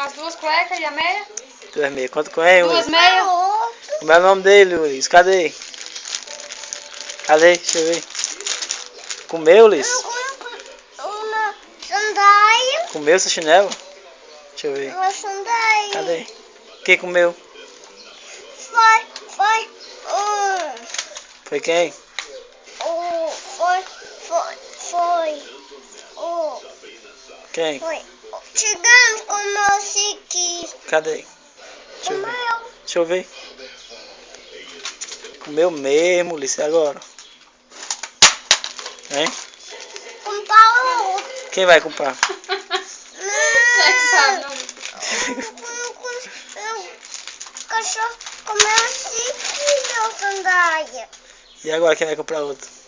as duas cuecas e a meia? 2 meias. Quanto corre, Duas Luiz? meias? Como é o nome dele, Luiz? Cadê? Cadê? Deixa eu ver. Comeu, Luiz? Uma sandália. Comeu seu chinelo? Deixa eu ver. Uma sandália. Cadê? Quem comeu? Foi. Foi quem? Quem? Foi. Chegando com o moço aqui. Cadê? Deixa eu ver. Comeu. Deixa eu ver. Comeu mesmo, Luiz, e agora? Hein? Comprar outro. Quem vai comprar? O cachorro comeu assim, meu sandália. E agora quem vai comprar outro?